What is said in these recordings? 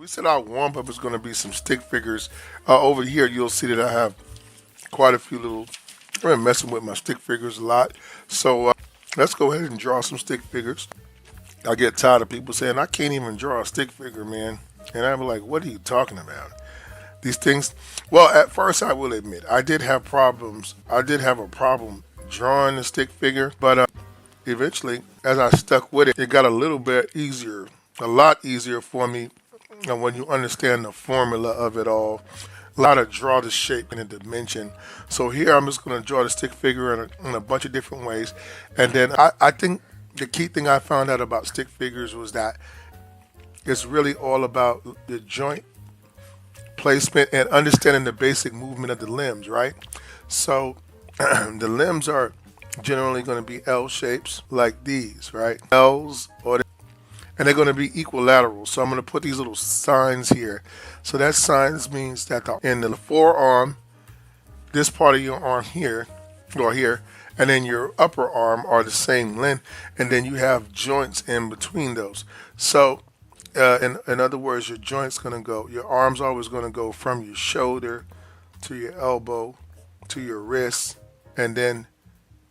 We said our warm up is going to be some stick figures. Over here, you'll see that I have quite a few little. I've been messing with my stick figures a lot. So let's go ahead and draw some stick figures. I get tired of people saying, I can't even draw a stick figure, man. And I'm like, what are you talking about? These things. Well, at first, I will admit, I did have problems. I did have a problem drawing the stick figure, but eventually, as I stuck with it, it got a little bit easier, a lot easier for me when you understand the formula of it all. A lot to draw the shape and the dimension. So here I'm just going to draw the stick figure in a bunch of different ways. And then I think the key thing I found out about stick figures was that it's really all about the joint placement and understanding the basic movement of the limbs, right? So the limbs are generally going to be L shapes like these, right? L's and they're going to be equilateral. So I'm going to put these little signs here. So that signs means that in the forearm, this part of your arm here, or here, and then your upper arm are the same length, and then you have joints in between those. So in other words, your joint's going to go, your arm's always going to go from your shoulder to your elbow to your wrist and then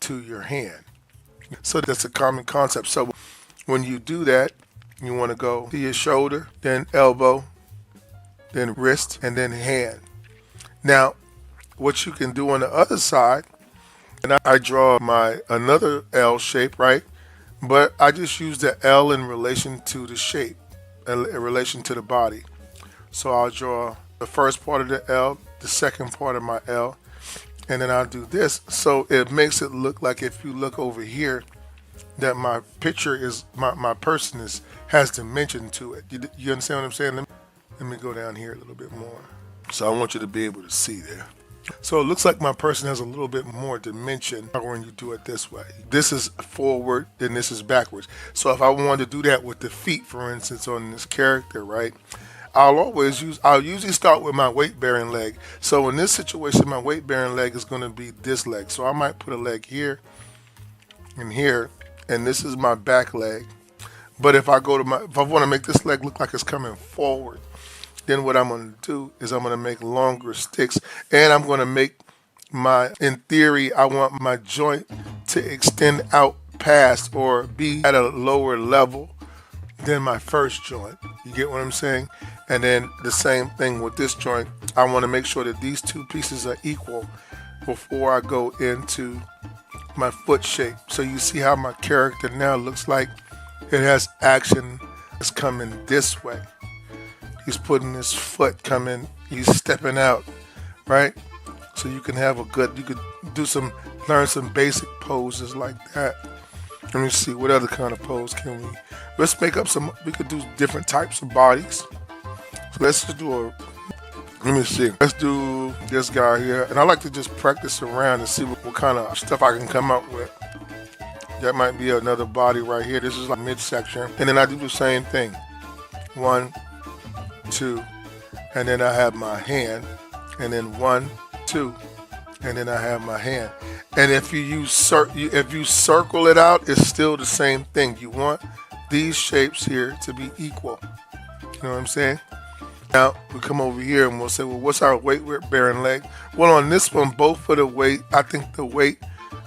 to your hand. So that's a common concept. So when you do that, you want to go to your shoulder, then elbow, then wrist, and then hand. Now, what you can do on the other side, and I draw my another L shape, right? But I just use the L in relation to the shape, in relation to the body. So I'll draw the first part of the L, the second part of my L, and then I'll do this. So it makes it look like if you look over here, that my picture is, my person has dimension to it. You understand what I'm saying? Let me go down here a little bit more. So I want you to be able to see there. So it looks like my person has a little bit more dimension when you do it this way. This is forward, then this is backwards. So if I wanted to do that with the feet, for instance, on this character, right? I'll usually start with my weight bearing leg. So in this situation, my weight bearing leg is going to be this leg. So I might put a leg here and here, and this is my back leg. But if I want to make this leg look like it's coming forward, then what I'm going to do is I'm going to make longer sticks, and I'm going to make in theory, I want my joint to extend out past or be at a lower level than my first joint. You get what I'm saying? And then the same thing with this joint. I want to make sure that these two pieces are equal before I go into my foot shape. So you see how my character now looks like it has action that's coming this way. He's putting his foot coming, he's stepping out, right? So you can have you could learn some basic poses like that. Let me see, what other kind of pose can we, let's make up we could do different types of bodies. So let's just let me see, let's do this guy here. And I like to just practice around and see what kind of stuff I can come up with. That might be another body right here. This is like midsection. And then I do the same thing. 1, 2, and then I have my hand, and then 1, 2, and then I have my hand. And if you circle it out, it's still the same thing. You want these shapes here to be equal. You know what I'm saying? Now we come over here and we'll say, well, what's our weight bearing leg? Well, on this one, both of the weight, I think the weight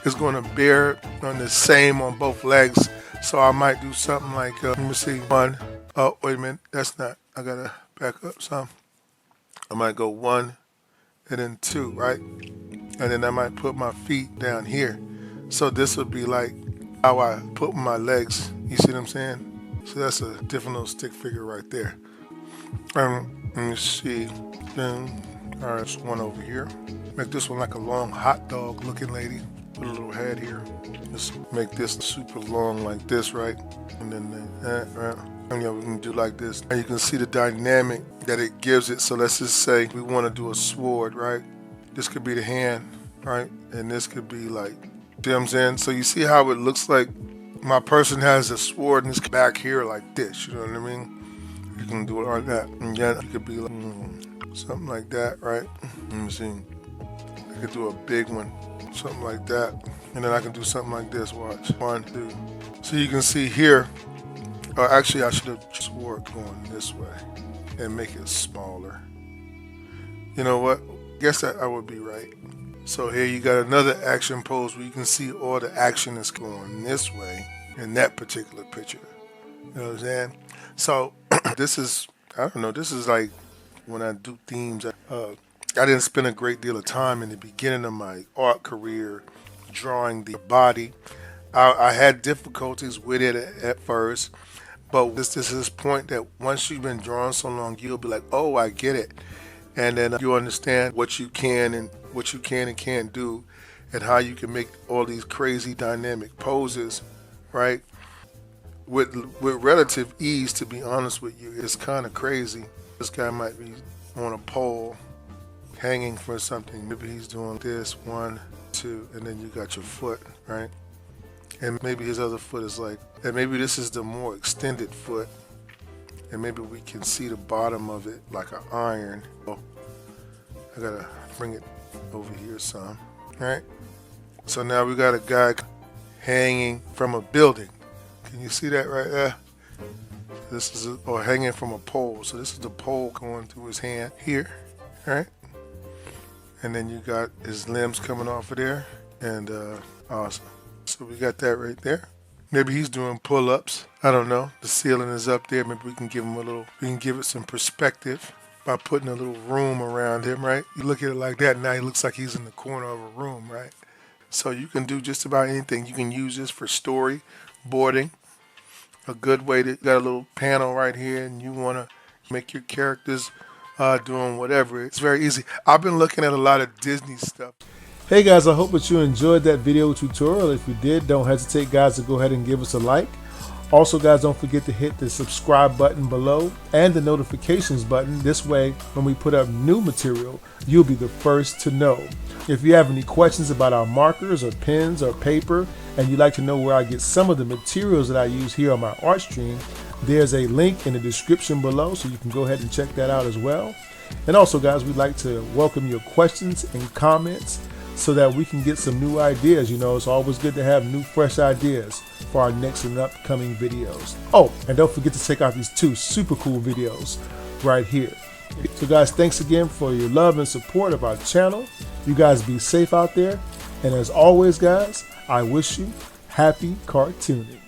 is going to bear on the same on both legs. So I might do something like, let me see, 1. Oh, wait a minute, that's not. I gotta back up some. I might go 1 and then 2, right? And then I might put my feet down here. So this would be like how I put my legs. You see what I'm saying? So that's a different little stick figure right there. Let me see. Then, all right, there's one over here. Make this one like a long hot dog looking lady. Put a little head here. Just make this super long like this, right? And then that, right? And we can do like this. And you can see the dynamic that it gives it. So let's just say we want to do a sword, right? This could be the hand, right? And this could be like, see what I'm saying? So you see how it looks like my person has a sword and it's back here like this, you know what I mean? You can do it like that. And then it could be like something like that, right? Let me see. I could do a big one, something like that. And then I can do something like this, watch. 1, 2. So you can see here, Or actually, I should have just worked going this way and make it smaller. You know what? Guess that I would be right. So here you got another action pose where you can see all the action is going this way in that particular picture. You know what I'm saying? So this is, I don't know, this is like when I do themes. I didn't spend a great deal of time in the beginning of my art career drawing the body. I had difficulties with it at first, but this is this point that once you've been drawing so long, you'll be like, oh, I get it. And then you understand what you can and can't do, and how you can make all these crazy dynamic poses, right? With relative ease. To be honest with you, it's kind of crazy. This guy might be on a pole, hanging for something. Maybe he's doing this, 1, 2, and then you got your foot, right? And maybe his other foot is like, and maybe this is the more extended foot, and maybe we can see the bottom of it like an iron. Oh, I gotta bring it over here some. All right. So now we got a guy hanging from a building. Can you see that right there? This is or hanging from a pole. So this is the pole going through his hand here, right? And then you got his limbs coming off of there, and awesome. So we got that right there. Maybe he's doing pull-ups. I don't know. The ceiling is up there. Maybe we can give him we can give it some perspective by putting a little room around him, right? You look at it like that, now he looks like he's in the corner of a room, right? So you can do just about anything. You can use this for storyboarding. A good way to, got a little panel right here, and you want to make your characters doing whatever. It's very easy. I've been looking at a lot of Disney stuff. Hey guys, I hope that you enjoyed that video tutorial. If you did, don't hesitate guys to go ahead and give us a like. Also guys, don't forget to hit the subscribe button below and the notifications button. This way, when we put up new material, you'll be the first to know. If you have any questions about our markers or pens or paper, and you'd like to know where I get some of the materials that I use here on my art stream, there's a link in the description below, so you can go ahead and check that out as well. And also guys, we'd like to welcome your questions and comments so that we can get some new ideas. You know, it's always good to have new, fresh ideas for our next and upcoming videos. Oh, and don't forget to check out these 2 super cool videos right here. So guys, thanks again for your love and support of our channel. You guys be safe out there. And as always, guys, I wish you happy cartooning.